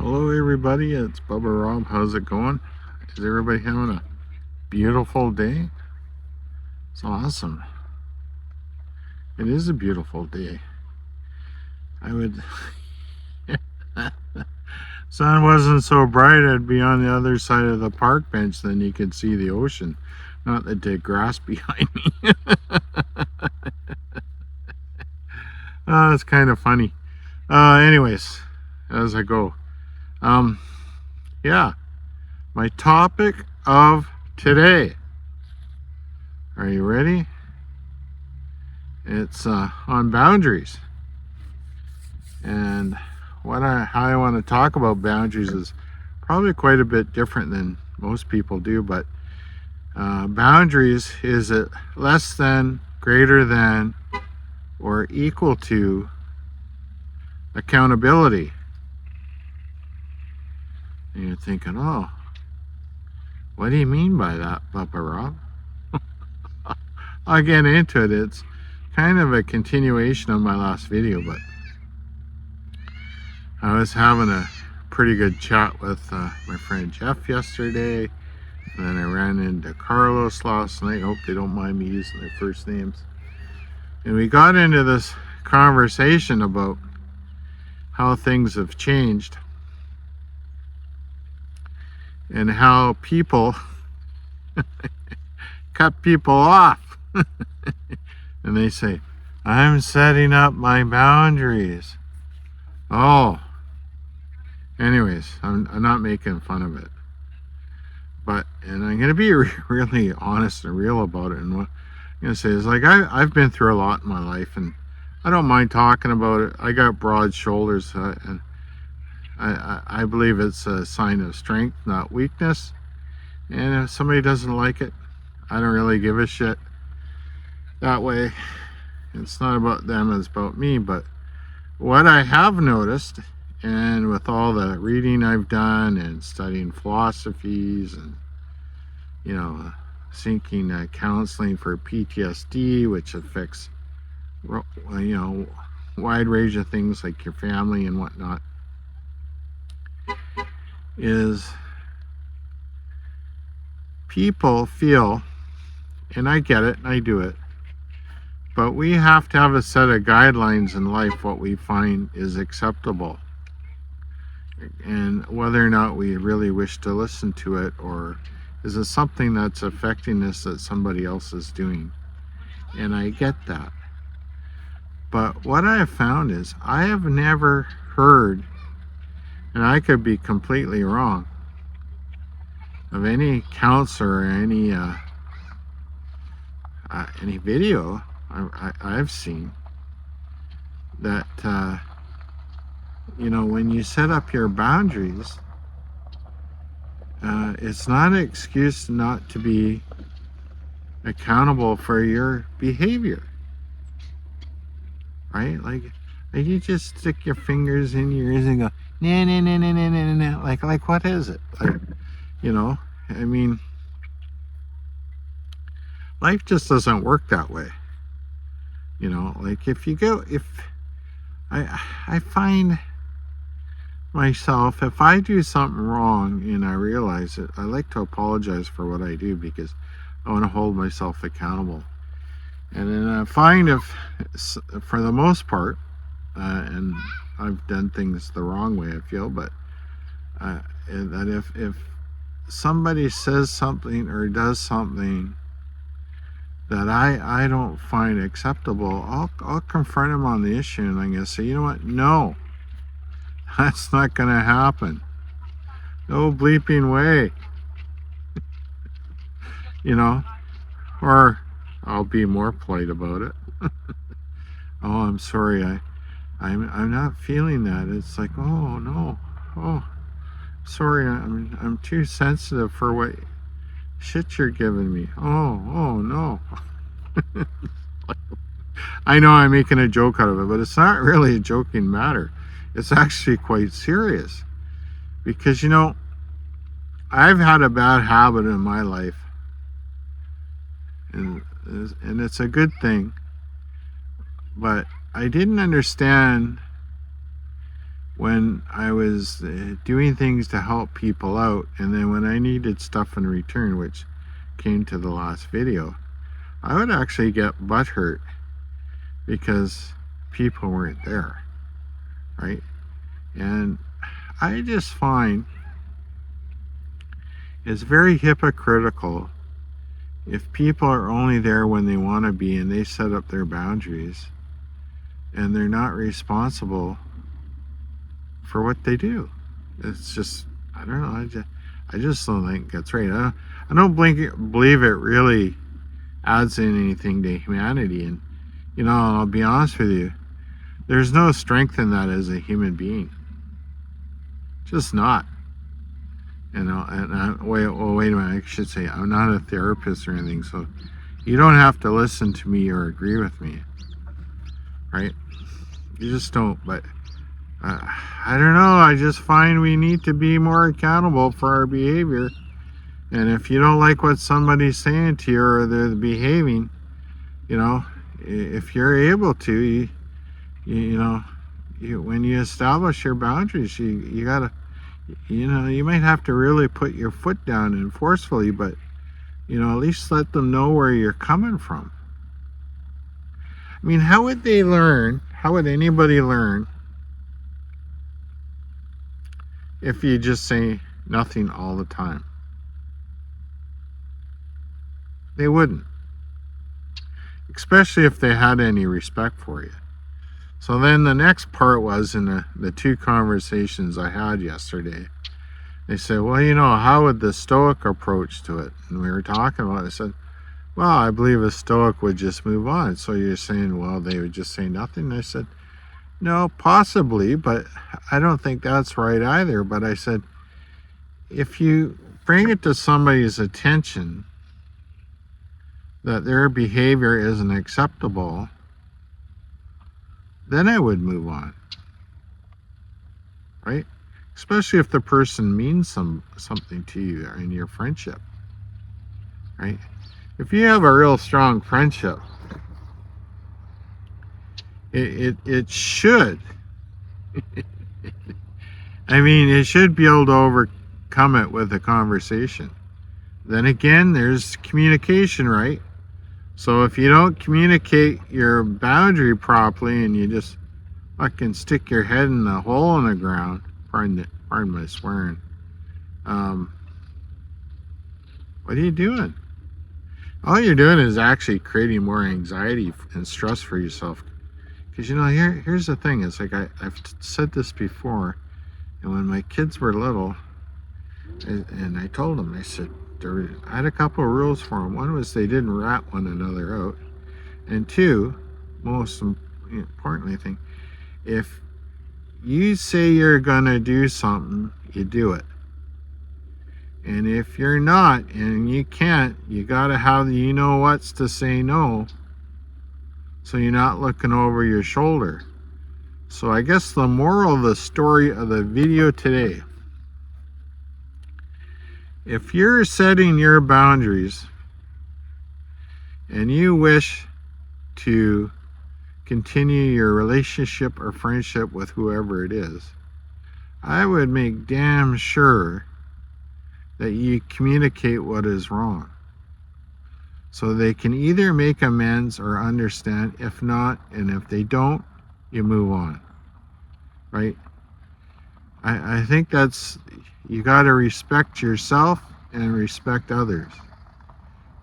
Hello everybody, it's Bubba Rob. How's it going? Is everybody having a beautiful day? It's awesome. It is a beautiful day. I would sun wasn't so bright, I'd be on the other side of the park bench, then you could see the ocean. Not the dead grass behind me. It's kind of funny. Anyways, as I go. Yeah, my topic of today. Are you ready? It's on boundaries. And how I want to talk about boundaries is probably quite a bit different than most people do, but boundaries is it less than, greater than, or equal to accountability. And you're thinking, oh, what do you mean by that, Bubba Rob? I'll get into it. It's kind of a continuation of my last video, but I was having a pretty good chat with my friend Jeff yesterday, and then I ran into Carlos last night. Hope they don't mind me using their first names. And we got into this conversation about how things have changed and how people cut people off. And they say, I'm setting up my boundaries. Oh, anyways, I'm not making fun of it. And I'm going to be really honest and real about it. And what I'm going to say is, like, I've been through a lot in my life, and I don't mind talking about it. I got broad shoulders, and I believe it's a sign of strength, not weakness. And if somebody doesn't like it, I don't really give a shit. That way, it's not about them, it's about me. But what I have noticed, and with all the reading I've done and studying philosophies and, seeking counseling for PTSD, which affects, wide range of things like your family and whatnot, is people feel, and I get it and I do it, but we have to have a set of guidelines in life, what we find is acceptable, and whether or not we really wish to listen to it, or is it something that's affecting us that somebody else is doing. And I get that. But what I have found is I have never heard, and I could be completely wrong, of any counselor or any video I've seen that when you set up your boundaries, it's not an excuse not to be accountable for your behavior, right? Like you just stick your fingers in your ears and go, nah, nah, nah, nah, nah, nah, nah. Like what is it? Like, I mean, life just doesn't work that way. Like if I find myself, if I do something wrong and I realize it, I like to apologize for what I do because I want to hold myself accountable. And then I find for the most part, and I've done things the wrong way, I feel, but that if somebody says something or does something that I don't find acceptable, I'll confront them on the issue, and I'm going to say, you know what? No, that's not going to happen. No bleeping way. Or I'll be more polite about it. Oh, I'm sorry. I'm not feeling that. It's like, oh no, oh, sorry. I'm too sensitive for what shit you're giving me. Oh no. I know I'm making a joke out of it, but it's not really a joking matter. It's actually quite serious, because I've had a bad habit in my life, and it's a good thing, but I didn't understand when I was doing things to help people out, and then when I needed stuff in return, which came to the last video, I would actually get butthurt because people weren't there, right? And I just find it's very hypocritical if people are only there when they want to be and they set up their boundaries and they're not responsible for what they do. It's just, I don't know, I just don't think that's right. I don't believe it really adds anything to humanity. And, you know, I'll be honest with you, there's no strength in that as a human being. Just not. You know, and wait a minute, I should say, I'm not a therapist or anything, so you don't have to listen to me or agree with me, right? You just don't, but I don't know, I just find we need to be more accountable for our behavior. And if you don't like what somebody's saying to you or they're behaving, you know, if you're able to, when you establish your boundaries, you gotta, you know, you might have to really put your foot down and forcefully, but, you know, at least let them know where you're coming from. I mean, how would they learn? How would anybody learn if you just say nothing all the time? They wouldn't. Especially if they had any respect for you. So then the next part was in the two conversations I had yesterday. They said, well, you know, how would the Stoic approach to it? And we were talking about it. I said, well, I believe a Stoic would just move on. So you're saying, well, they would just say nothing? And I said, no, possibly, but I don't think that's right either. But I said, if you bring it to somebody's attention that their behavior isn't acceptable, then I would move on, right? Especially if the person means something to you in your friendship, right? If you have a real strong friendship, it should, I mean, it should be able to overcome it with a conversation. Then again, there's communication, right? So if you don't communicate your boundary properly and you just fucking stick your head in a hole in the ground, pardon my swearing, what are you doing? All you're doing is actually creating more anxiety and stress for yourself. Because, you know, here's the thing. It's like I've said this before, and when my kids were little, and I told them, I said, I had a couple of rules for them. One was they didn't rat one another out. And two, most importantly, I think, if you say you're going to do something, you do it. And if you're not and you can't, you got to have the you-know-whats to say no, so you're not looking over your shoulder. So I guess the moral of the story of the video today, if you're setting your boundaries and you wish to continue your relationship or friendship with whoever it is, I would make damn sure that you communicate what is wrong, so they can either make amends or understand. If not, and if they don't, you move on, right? I think that's, you got to respect yourself and respect others.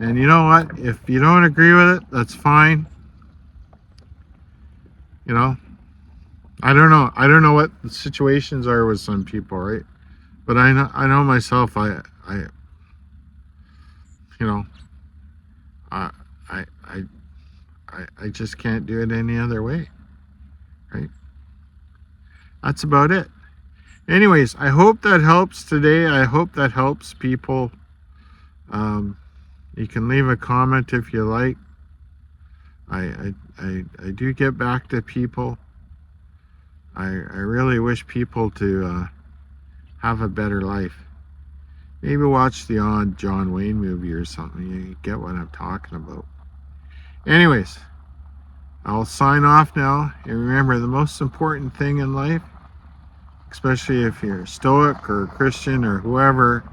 And you know what? If you don't agree with it, that's fine. You know, I don't know what the situations are with some people, right? But I know myself. I just can't do it any other way, right? That's about it. Anyways, I hope that helps today. I hope that helps people. You can leave a comment if you like. I do get back to people. I really wish people to have a better life. Maybe watch the odd John Wayne movie or something. You get what I'm talking about. Anyways, I'll sign off now. And remember, the most important thing in life especially if you're Stoic or Christian or whoever,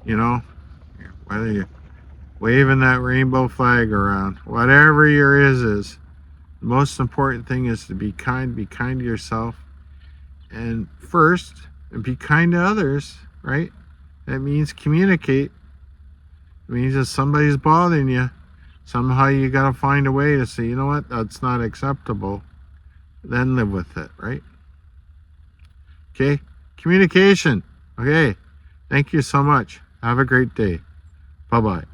you know, whether you're waving that rainbow flag around, whatever your is. The most important thing is to be kind to yourself, and first, and be kind to others, right? That means communicate. It means if somebody's bothering you, somehow you got to find a way to say, you know what, that's not acceptable. Then live with it, right? Okay, communication. Okay, thank you so much. Have a great day. Bye-bye.